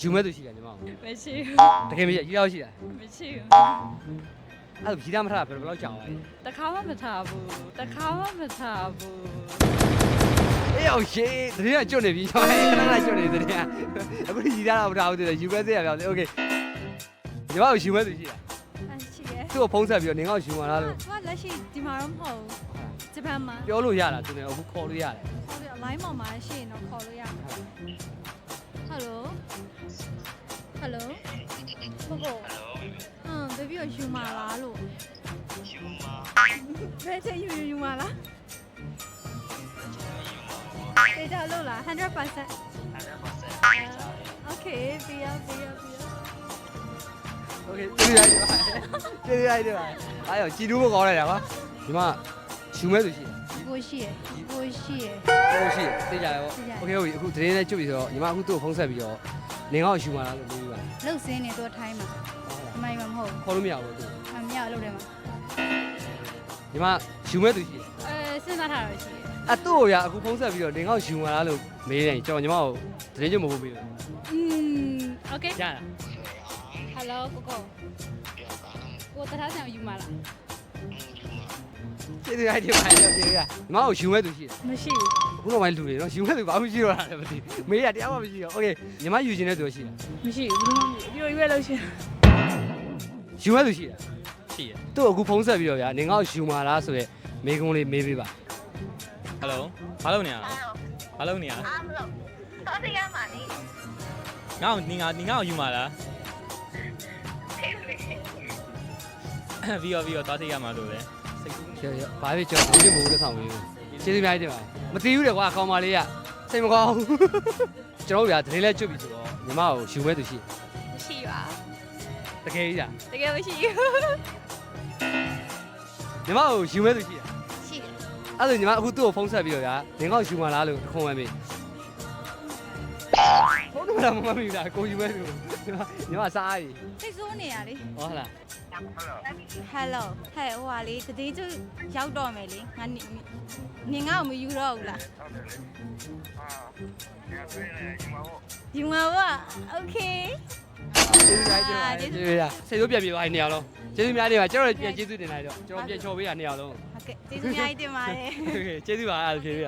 ယူမဲ့သူရှိတယ်ညီမအောင် မရှိဘူး တကယ်မရရေးရောက်ရှိတယ် မရှိဘူး အဲ့ဒါကြီးသားမထားတာဘယ်လောက်ကြာလဲ တခါမှမထားဘူးတခါမှမထားဘူး အေးအောင်ရှေးတရင်ကကျွတ်နေပြီကျွန်တော်ခဏခဏကျွတ်နေတရင်အခုကြီးသားတော့မထားဘူးတဲ့ယူမဲ့သေးရပြောလေโอเคညီမအောင်ယူမဲ့သူရှိတယ် ရှိရဲ့ သူ့ကိုဖုံးဆက်ပြီးတော့နင်ကယူမှာလားလို့ သူကလက်ရှိဒီမှာတော့မဟုတ်ဘူးဂျပန်မှာ ပြောလို့ရတာသူလည်းအခုခေါ်လို့ရတယ် ခေါ်ပြီး line ပေါ်မှာရှိရင်တော့ခေါ်လို့ရမှာဟယ်လိုဟယ်လိုကိုကိုဘယ်ပြီးတော့ယူမှာလားလို့ယူမှာဘယ်ချိန်ယူမှာလားတေချာလို့လား 100% Okay ပြရ โอเคကျေးဇူးရတယ်ကျေးဇူးရတယ်ပါအားရကြည်တူးမကောင်းလိုက်တာကွာဒီမှာယူမဲ့သူရှိတယ် ကိုရှိရကိုရှိရ ဟုတ်ရှိသိကြရပါโอเคဟုတ်ပြီအခုတရင်နဲ့ကျွတ်ပြီဆိုတော့ညီမအခုသူ့ကိုဖုံးဆက်ပြီးတော့နင်ကယူမှာလားလို့ပြောပြပါ လှုပ်စင်းနေတော့ထိုင်းမှာအမိုင်မဟုတ် ခေါ်လို့မရဘူးသူ အမြောက်လှုပ်တယ်မှာ ညီမယူမဲ့သူရှိတယ် စဉ်းစားထားတော့ရှိရ အဲ့သူ့ကိုရအခုဖုံးဆက်ပြီးတော့နင်ကယူမှာလားလို့မေးတယ်ကျွန်တော်ညီမကိုတရင်ကျွတ်မဟုတ်ဘူး Okay ရတာ Hello ကိုတရားဆောင်ယူမှာလား ကျေးဇူးရတယ်ပါကျေးဇူးရညီမကိုယူမဲ့သူရှိတယ် မရှိဘူး အခုတော့ပိုင်းလူတွေနော်ယူမဲ့သူဘာမှမရှိတော့တာလည်းမသိမေးရတရားမှမရှိတော့โอเคညီမယူခြင်းတဲ့သူရှိတယ် မရှိဘူးဘူးပြောရွေးလို့ရှိ ယူမဲ့သူရှိတယ် ရှိရ သူ့ကိုအခုဖုံးဆက်ပြီးတော့ဗျာနင်ကယူမှာလားဆိုရဲမေးခွန်းလေးမေးပေးပါ ဟယ်လိုဘာလုပ်နေရလဲဘာလုပ်နေရလဲ အားမလို့တော်တရားမှနေ ငါ့ကိုနင်ငါ့ကိုယူมาလားပြီးတော့တားထိတ်ရမှာလို့လေစိတ်ကူး ရရဘာဖြစ်ကျွန်တော်ဘူးမဟုတ်လက်ဆောင်ပေးဘူးကျေးဇူးများတင်ပါတယ်မသိဘူးလေကွာခေါင်းမလေးကစိတ်မကောင်းကျွန်တော်တို့ဗျာတရင်လဲကျွတ်ပြီဆိုတော့ညီမကိုယူမဲ့သူရှိ မရှိပါ တကယ်ကြီးလား တကယ်မရှိဘူး ညီမကိုယူမဲ့သူရှိတာ ရှိတယ် အဲ့ဒါညီမအခုသူ့ကိုဖုံးဆက်ပြီးတော့ဗျာနင်ကယူမှာလားလို့ခုံးဝဲမေးဖုံးတော့မမမေးဘူးလားကိုယူမဲ့သူညီမစားရည် စိတ်ဆိုးနေရလေ ဟုတ်လား Hello ဟဲ့ဟိုဟာလေတတိကျရောက်တော့မယ်လေငါနင်ငါ့ကိုမယူတော့ဘူးလားယူမှာပါ Okay ကျေးဇူးများတင်ပါတယ်ကျေးဇူးရစိတ်ဆိုးပြန်ပြေပါနေရအောင်ကျေးဇူးများတင်ပါကျွန်တော်ပြန်ကျေးဇူးတင်လိုက်တော့ကျွန်တော်ပြန်ချော်ပေးရနေရအောင် ဟုတ်ကဲ့ကျေးဇူးအများကြီးတင်ပါတယ် ကျေးဇူးပါအဲ့ဒါဖြေပြ